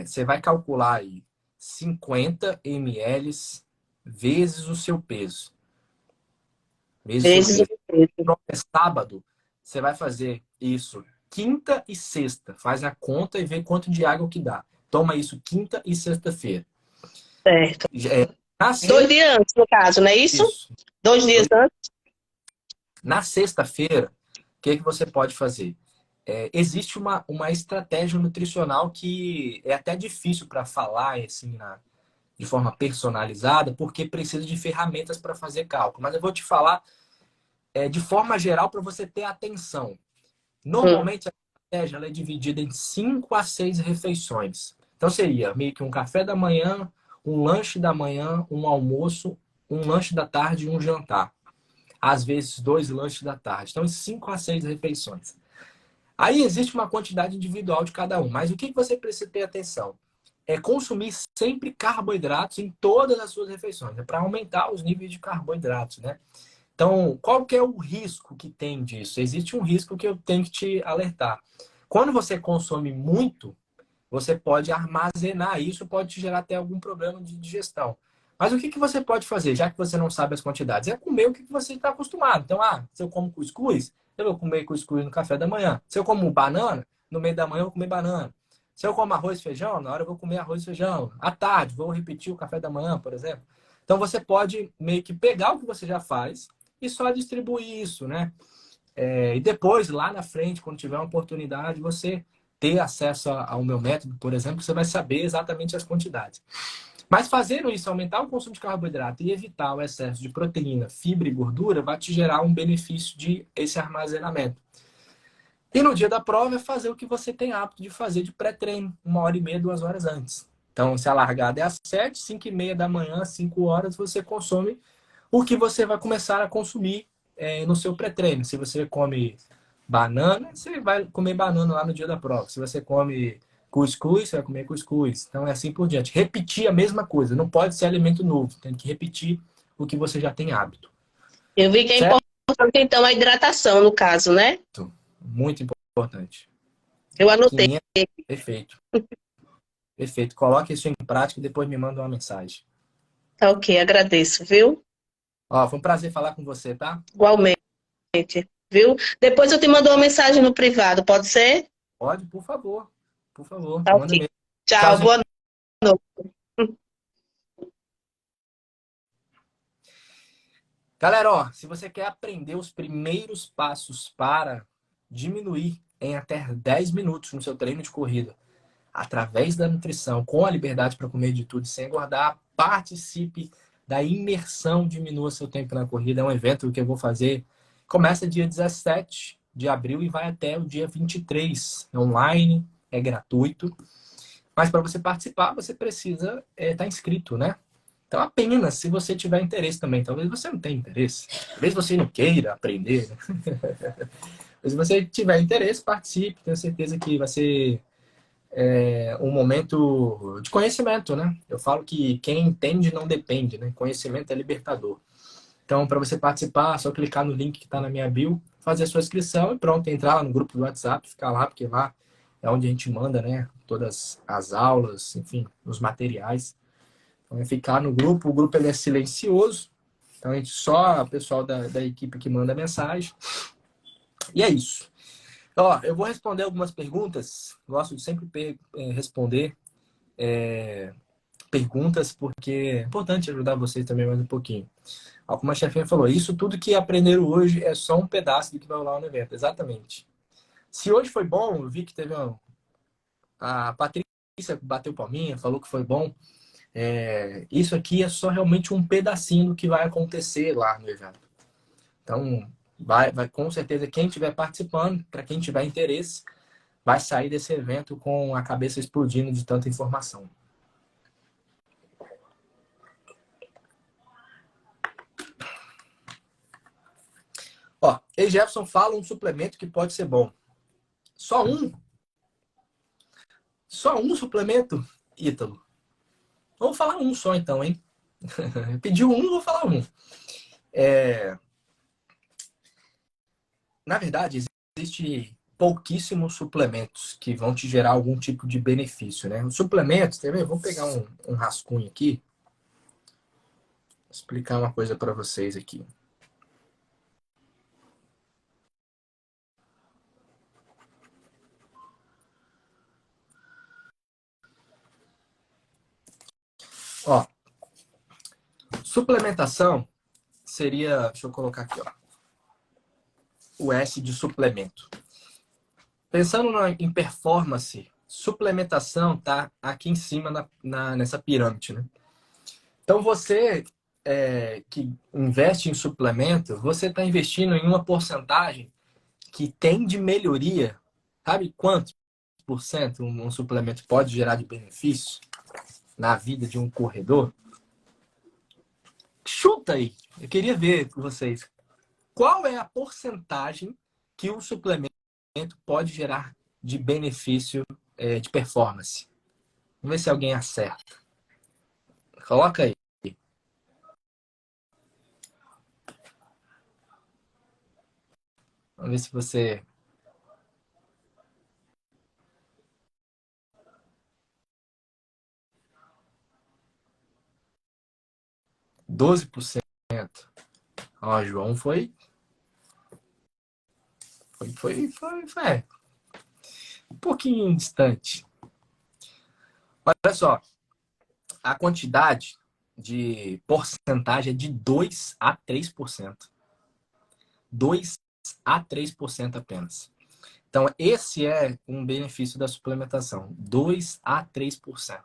Você vai calcular aí 50 ml vezes o seu peso. Vezes o seu Vezes o peso. peso. É sábado, você vai fazer isso quinta e sexta. Faz a conta e vê quanto de água que dá. Toma isso quinta e sexta-feira. Certo. Na 2 dias antes, no caso, não é isso? isso. 2 dias antes? Na sexta-feira, o que você pode fazer? Existe uma estratégia nutricional que é até difícil para falar assim, de forma personalizada, porque precisa de ferramentas para fazer cálculo. Mas eu vou te falar de forma geral para você ter atenção. Normalmente a estratégia ela é dividida em 5 a 6 refeições. Então seria meio que um café da manhã, um lanche da manhã, um almoço, um lanche da tarde e um jantar. Às vezes 2 lanches da tarde. Então 5 a 6 refeições. Aí existe uma quantidade individual de cada um, mas o que você precisa ter atenção? É consumir sempre carboidratos em todas as suas refeições, para aumentar os níveis de carboidratos, né? Então, qual que é o risco que tem disso? Existe um risco que eu tenho que te alertar. Quando você consome muito, você pode armazenar isso, pode te gerar até algum problema de digestão. Mas o que você pode fazer, já que você não sabe as quantidades? É comer o que você está acostumado. Então, se eu como cuscuz, eu vou comer cuscuz no café da manhã. Se eu como banana, no meio da manhã eu vou comer banana. Se eu como arroz e feijão, na hora eu vou comer arroz e feijão. À tarde, vou repetir o café da manhã, por exemplo. Então, você pode meio que pegar o que você já faz e só distribuir isso, né? E depois, lá na frente, quando tiver uma oportunidade, você ter acesso ao meu método, por exemplo, você vai saber exatamente as quantidades. Mas fazendo isso, aumentar o consumo de carboidrato e evitar o excesso de proteína, fibra e gordura, vai te gerar um benefício de esse armazenamento. E no dia da prova é fazer o que você tem hábito de fazer de pré-treino, 1h30, 2 horas antes. Então, se a largada é às 7, 5h30 da manhã, 5 horas, você consome o que você vai começar a consumir no seu pré-treino. Se você come banana, você vai comer banana lá no dia da prova. Se você come cuscuz, você vai comer cuscuz. Então é assim por diante. Repetir a mesma coisa. Não pode ser alimento novo. Tem que repetir o que você já tem hábito. Eu vi que é Certo? importante, então, a hidratação, no caso, né? Muito importante. Eu anotei. 500, perfeito. Perfeito. Coloque isso em prática e depois me manda uma mensagem. Tá ok, agradeço, viu? Ó, foi um prazer falar com você, tá? Igualmente, viu? Depois eu te mando uma mensagem no privado, pode ser? Pode, por favor. Por favor, Tá manda ok. mesmo. Tchau, Tchauzinho. boa noite. Galera, ó, se você quer aprender os primeiros passos para diminuir em até 10 minutos no seu treino de corrida, através da nutrição, com a liberdade para comer de tudo sem engordar, participe da imersão Diminua Seu Tempo na Corrida. É um evento que eu vou fazer. Começa dia 17 de abril e vai até o dia 23. É online, é gratuito. Mas para você participar, você precisa estar inscrito, né? Então, apenas se você tiver interesse também. Talvez você não tenha interesse. Talvez você não queira aprender. Né? Mas se você tiver interesse, participe. Tenho certeza que vai ser um momento de conhecimento, né? Eu falo que quem entende não depende, né? Conhecimento é libertador. Então, para você participar, é só clicar no link que está na minha bio, fazer a sua inscrição e pronto, entrar lá no grupo do WhatsApp, ficar lá, porque lá é onde a gente manda, né? Todas as aulas, enfim, os materiais. Então, é ficar no grupo. O grupo ele é silencioso. Então, a gente só o pessoal da equipe que manda mensagem. E é isso. Ó, eu vou responder algumas perguntas. Gosto de sempre responder perguntas, porque é importante ajudar vocês também mais um pouquinho. Ó, como a chefinha falou, isso tudo que aprenderam hoje é só um pedaço do que vai rolar no evento. Exatamente. Se hoje foi bom, eu vi que teve a Patrícia bateu palminha, falou que foi bom. Isso aqui é só realmente um pedacinho do que vai acontecer lá no evento. Então, vai com certeza, quem estiver participando, para quem tiver interesse, vai sair desse evento com a cabeça explodindo de tanta informação. Ó, e Jefferson fala um suplemento que pode ser bom. Só um? Só um suplemento, Ítalo? Vamos falar um só então, hein? Pediu um, vou falar um. Na verdade, existe pouquíssimos suplementos que vão te gerar algum tipo de benefício, né? Os suplementos, quer ver? Vou pegar um rascunho aqui. Vou explicar uma coisa para vocês aqui. Suplementação seria, deixa eu colocar aqui, ó, o S de suplemento. Pensando em performance, suplementação tá aqui em cima nessa pirâmide, né? Então você que investe em suplemento, você está investindo em uma porcentagem que tem de melhoria. Sabe quantos por cento um suplemento pode gerar de benefício na vida de um corredor? Chuta aí. Eu queria ver com vocês. Qual é a porcentagem que um suplemento pode gerar de benefício de performance? Vamos ver se alguém acerta. Coloca aí. Vamos ver se você... 12%. Ó, João foi um pouquinho distante. Olha só, a quantidade de porcentagem é de 2 a 3%. 2 a 3% apenas. Então, esse é um benefício da suplementação. 2 a 3%.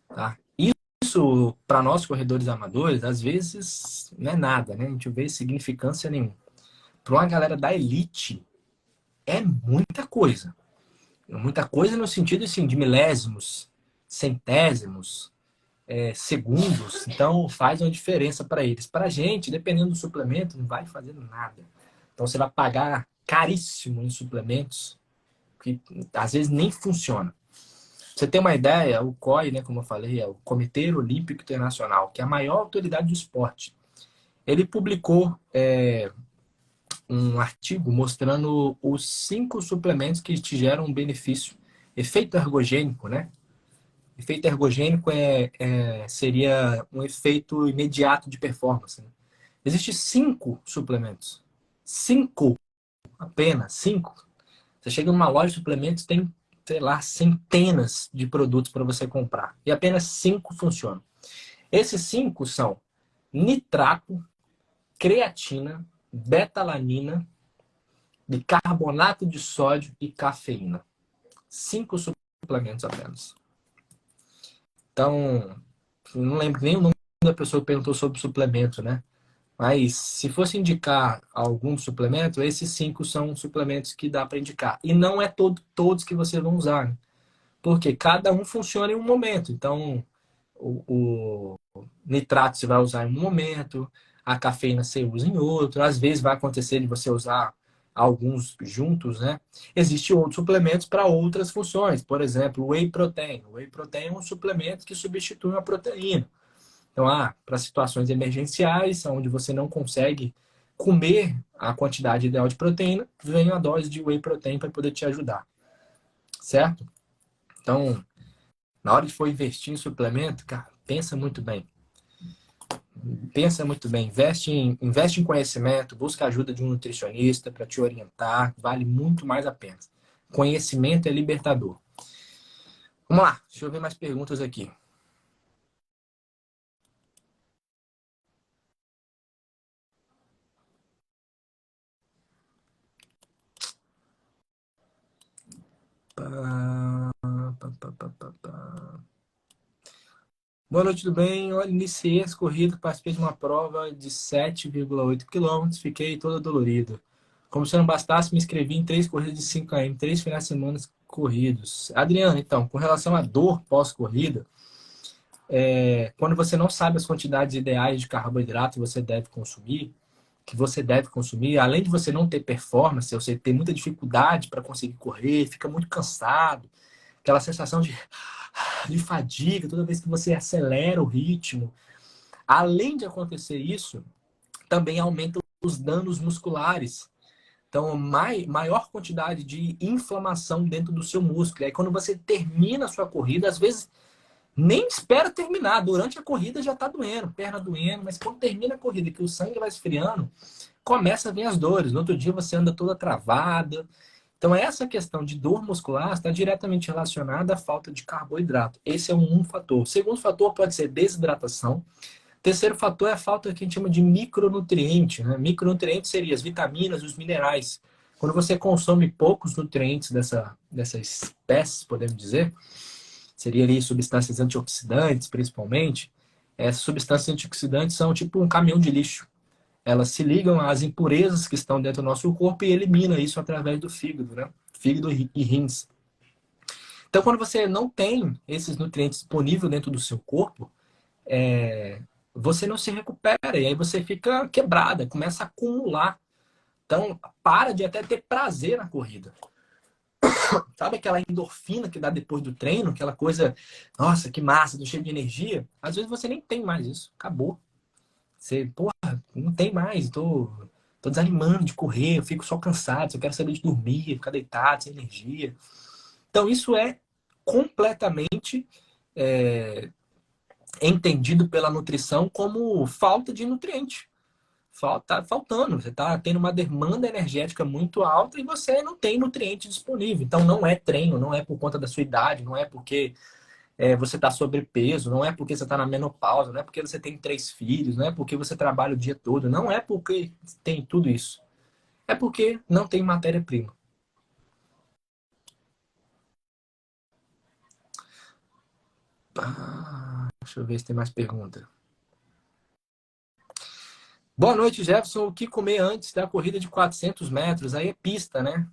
Tá? Isso, para nós corredores amadores, às vezes não é nada, né? A gente vê significância nenhuma. Para uma galera da elite, é muita coisa. Muita coisa no sentido assim, de milésimos, centésimos, segundos. Então, faz uma diferença para eles. Para a gente, dependendo do suplemento, não vai fazer nada. Então, você vai pagar caríssimo em suplementos que às vezes nem funciona. Pra você ter uma ideia, o COI, né, como eu falei, é o Comitê Olímpico Internacional, que é a maior autoridade do esporte. Ele publicou um artigo mostrando os 5 suplementos que te geram um benefício. Efeito ergogênico, né? Efeito ergogênico seria um efeito imediato de performance. Né? Existem 5 suplementos. 5, apenas 5. Você chega numa loja de suplementos, tem, sei lá, centenas de produtos para você comprar. E apenas 5 funcionam. Esses 5 são nitrato, creatina, betalanina, bicarbonato de sódio e cafeína. 5 suplementos apenas. Então, não lembro nem o nome da pessoa que perguntou sobre suplemento, né? Mas se fosse indicar algum suplemento, esses 5 são suplementos que dá para indicar. E não é todos que você vai usar, né? Porque cada um funciona em um momento. Então, o nitrato você vai usar em um momento, a cafeína você usa em outro. Às vezes vai acontecer de você usar alguns juntos, né? Existem outros suplementos para outras funções. Por exemplo, o whey protein. O whey protein é um suplemento que substitui uma proteína. Então, para situações emergenciais, onde você não consegue comer a quantidade ideal de proteína, vem a dose de whey protein para poder te ajudar. Certo? Então, na hora de for investir em suplemento, cara, pensa muito bem. Pensa muito bem. Investe em conhecimento, busca a ajuda de um nutricionista para te orientar. Vale muito mais a pena. Conhecimento é libertador. Vamos lá, deixa eu ver mais perguntas aqui. Boa noite, tudo bem? Olha, iniciei as corridas, participei de uma prova de 7,8 quilômetros, fiquei todo dolorido. Como se não bastasse, me inscrevi em 3 corridas de 5 km, 3 finais de semana corridos. Adriano, então, com relação à dor pós-corrida, quando você não sabe as quantidades ideais de carboidrato que você deve consumir, além de você não ter performance, você ter muita dificuldade para conseguir correr, fica muito cansado, aquela sensação de fadiga toda vez que você acelera o ritmo. Além de acontecer isso, também aumenta os danos musculares. Então, maior quantidade de inflamação dentro do seu músculo. E aí, quando você termina a sua corrida, às vezes nem espera terminar. Durante a corrida já está doendo, perna doendo, mas quando termina a corrida, que o sangue vai esfriando, começa a vir as dores. No outro dia você anda toda travada. Então, essa questão de dor muscular está diretamente relacionada à falta de carboidrato. Esse é um fator. O segundo fator pode ser desidratação. Terceiro fator é a falta que a gente chama de micronutriente, né? Micronutrientes seriam as vitaminas, os minerais. Quando você consome poucos nutrientes dessa espécie, podemos dizer, seria ali substâncias antioxidantes, principalmente. Essas substâncias antioxidantes são tipo um caminhão de lixo. Elas se ligam às impurezas que estão dentro do nosso corpo e elimina isso através do fígado, né? Fígado e rins. Então, quando você não tem esses nutrientes disponíveis dentro do seu corpo, você não se recupera e aí você fica quebrada, começa a acumular. Então, para de até ter prazer na corrida. Sabe aquela endorfina que dá depois do treino? Aquela coisa, nossa, que massa, tô cheio de energia. Às vezes você nem tem mais isso, acabou. Você, porra, não tem mais, tô desanimando de correr, eu fico só cansado, só quero saber de dormir, ficar deitado, sem energia. Então, isso é completamente entendido pela nutrição como falta de nutriente. Tá faltando, você está tendo uma demanda energética muito alta e você não tem nutriente disponível. Então não é treino, não é por conta da sua idade, não é porque você está sobrepeso, não é porque você está na menopausa, não é porque você tem 3 filhos, não é porque você trabalha o dia todo, não é porque tem tudo isso. É porque não tem matéria-prima. Deixa eu ver se tem mais pergunta. Boa noite, Jefferson. O que comer antes da corrida de 400 metros? Aí é pista, né?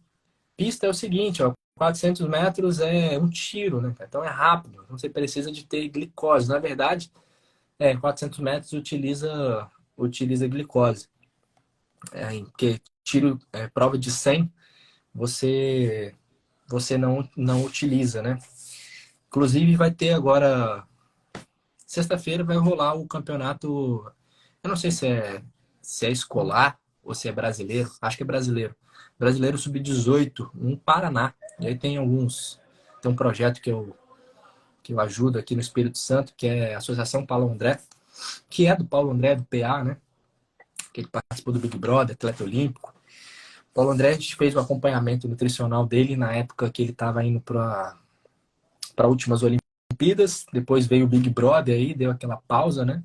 Pista é o seguinte, ó, 400 metros é um tiro, né? Então é rápido, então você precisa de ter glicose. Na verdade, 400 metros utiliza glicose. Porque tiro, prova de 100, você não utiliza, né? Inclusive vai ter agora, sexta-feira vai rolar o campeonato, eu não sei se é escolar ou se é brasileiro, acho que é brasileiro. Brasileiro Sub-18, no Paraná. E aí tem um projeto que eu ajudo aqui no Espírito Santo, que é a Associação Paulo André, que é do Paulo André, do PA, né? Que ele participou do Big Brother, atleta olímpico. Paulo André, a gente fez o acompanhamento nutricional dele na época que ele estava indo para últimas Olimpíadas. Depois veio o Big Brother aí, deu aquela pausa, né?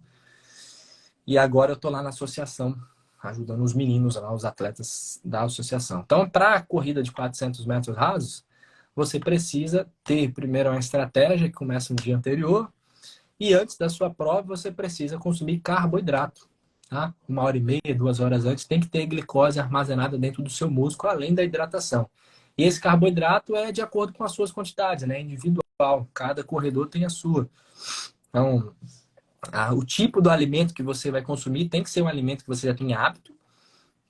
E agora eu tô lá na associação, ajudando os meninos lá, os atletas da associação. Então, para a corrida de 400 metros rasos, você precisa ter primeiro uma estratégia que começa no dia anterior e antes da sua prova você precisa consumir carboidrato, tá? 1h30, 2 horas antes tem que ter glicose armazenada dentro do seu músculo, além da hidratação. E esse carboidrato é de acordo com as suas quantidades, né? Individual, cada corredor tem a sua. Então, o tipo do alimento que você vai consumir tem que ser um alimento que você já tem hábito.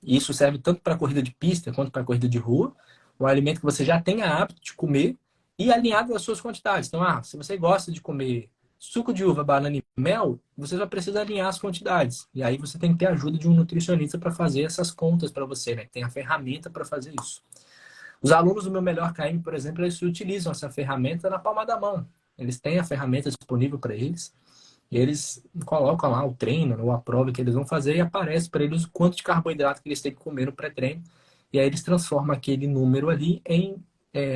E isso serve tanto para corrida de pista quanto para corrida de rua. Um alimento que você já tenha hábito de comer e alinhado às suas quantidades. Então, se você gosta de comer suco de uva, banana e mel, você só precisa alinhar as quantidades. E aí você tem que ter a ajuda de um nutricionista para fazer essas contas para você, né? Tem a ferramenta para fazer isso. Os alunos do meu Melhor KM, por exemplo, eles utilizam essa ferramenta na palma da mão. Eles têm a ferramenta disponível para eles. E eles colocam lá o treino ou a prova que eles vão fazer e aparece para eles o quanto de carboidrato que eles têm que comer no pré-treino. E aí eles transformam aquele número ali em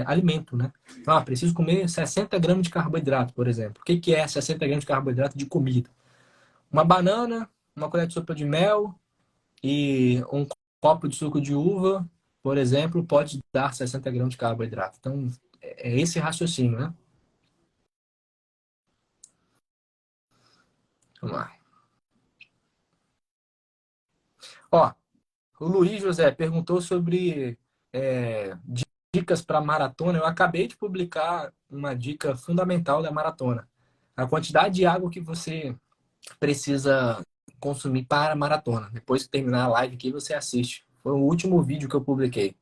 alimento, né? Então, preciso comer 60 gramas de carboidrato, por exemplo. O que é 60 gramas de carboidrato de comida? Uma banana, uma colher de sopa de mel e um copo de suco de uva, por exemplo, pode dar 60 gramas de carboidrato. Então, é esse raciocínio, né? Vamos lá. Ó, o Luiz José perguntou sobre dicas para maratona. Eu acabei de publicar uma dica fundamental da maratona. A quantidade de água que você precisa consumir para a maratona. Depois que terminar a live aqui, você assiste. Foi o último vídeo que eu publiquei.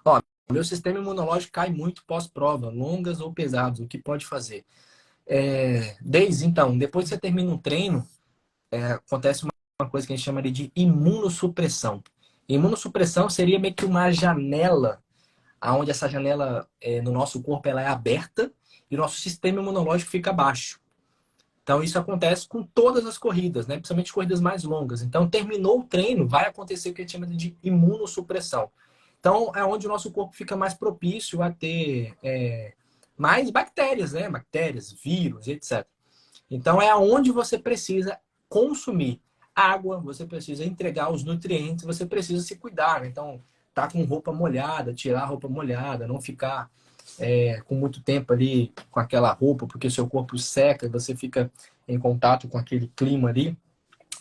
Ó, meu sistema imunológico cai muito pós-prova, longas ou pesadas. O que pode fazer? Então, depois que você termina um treino, acontece uma coisa que a gente chama de imunossupressão. Imunossupressão seria meio que uma janela, onde essa janela no nosso corpo ela é aberta e o nosso sistema imunológico fica baixo. Então, isso acontece com todas as corridas, né? Principalmente corridas mais longas. Então, terminou o treino, vai acontecer o que a gente chama de imunossupressão. Então, é onde o nosso corpo fica mais propício a ter mais bactérias, né? Bactérias, vírus, etc. Então, é aonde você precisa consumir água, você precisa entregar os nutrientes, você precisa se cuidar, né? Então, tá com roupa molhada, tirar a roupa molhada, não ficar com muito tempo ali com aquela roupa, porque seu corpo seca, você fica em contato com aquele clima ali,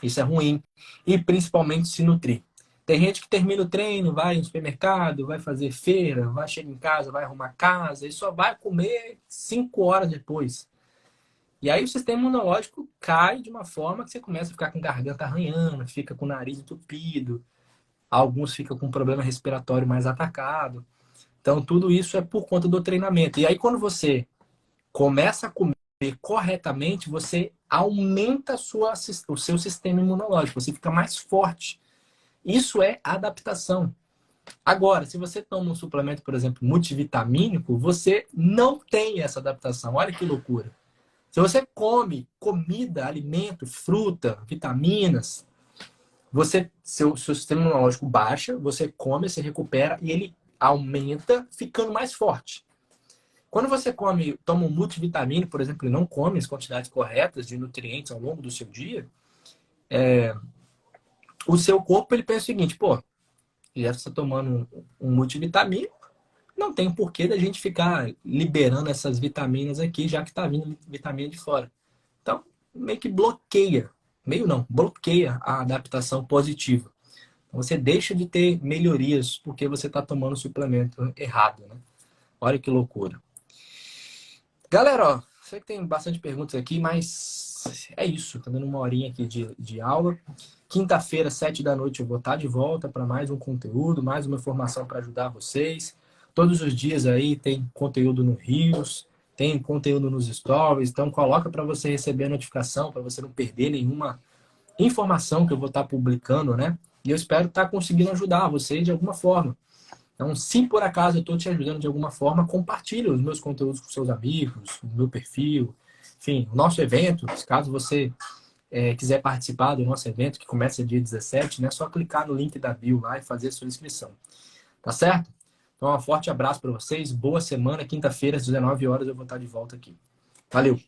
isso é ruim. E principalmente se nutrir. Tem gente que termina o treino, vai no supermercado, vai fazer feira, vai chegar em casa, vai arrumar casa e só vai comer 5 horas depois. E aí o sistema imunológico cai de uma forma que você começa a ficar com garganta arranhando, fica com o nariz entupido, alguns ficam com problema respiratório mais atacado. Então tudo isso é por conta do treinamento. E aí quando você começa a comer corretamente, você aumenta o seu sistema imunológico, você fica mais forte. Isso é adaptação. Agora, se você toma um suplemento, por exemplo, multivitamínico, você não tem essa adaptação. Olha que loucura. Se você come comida, alimento, fruta, vitaminas, seu sistema imunológico baixa, você come, você recupera e ele aumenta ficando mais forte. Quando você toma um multivitamínico, por exemplo, e não come as quantidades corretas de nutrientes ao longo do seu dia, o seu corpo ele pensa o seguinte, pô, já está tomando um multivitamínico, não tem porquê da gente ficar liberando essas vitaminas aqui, já que está vindo vitamina de fora. Então, meio que bloqueia, meio não, bloqueia a adaptação positiva. Então, você deixa de ter melhorias porque você está tomando o suplemento errado, né? Olha que loucura. Galera, ó, sei que tem bastante perguntas aqui, mas é isso. Tá dando uma horinha aqui de aula. Quinta-feira, 7 da noite, eu vou estar de volta para mais um conteúdo, mais uma informação para ajudar vocês. Todos os dias aí tem conteúdo no Rios, tem conteúdo nos stories, então coloca para você receber a notificação, para você não perder nenhuma informação que eu vou estar publicando, né? E eu espero estar conseguindo ajudar vocês de alguma forma. Então, se por acaso eu estou te ajudando de alguma forma, compartilhe os meus conteúdos com seus amigos, o meu perfil, enfim, o nosso evento, caso você quiser participar do nosso evento, que começa dia 17, né? É só clicar no link da bio lá e fazer a sua inscrição. Tá certo? Então, um forte abraço para vocês, boa semana. Quinta-feira, às 19 horas, eu vou estar de volta aqui. Valeu!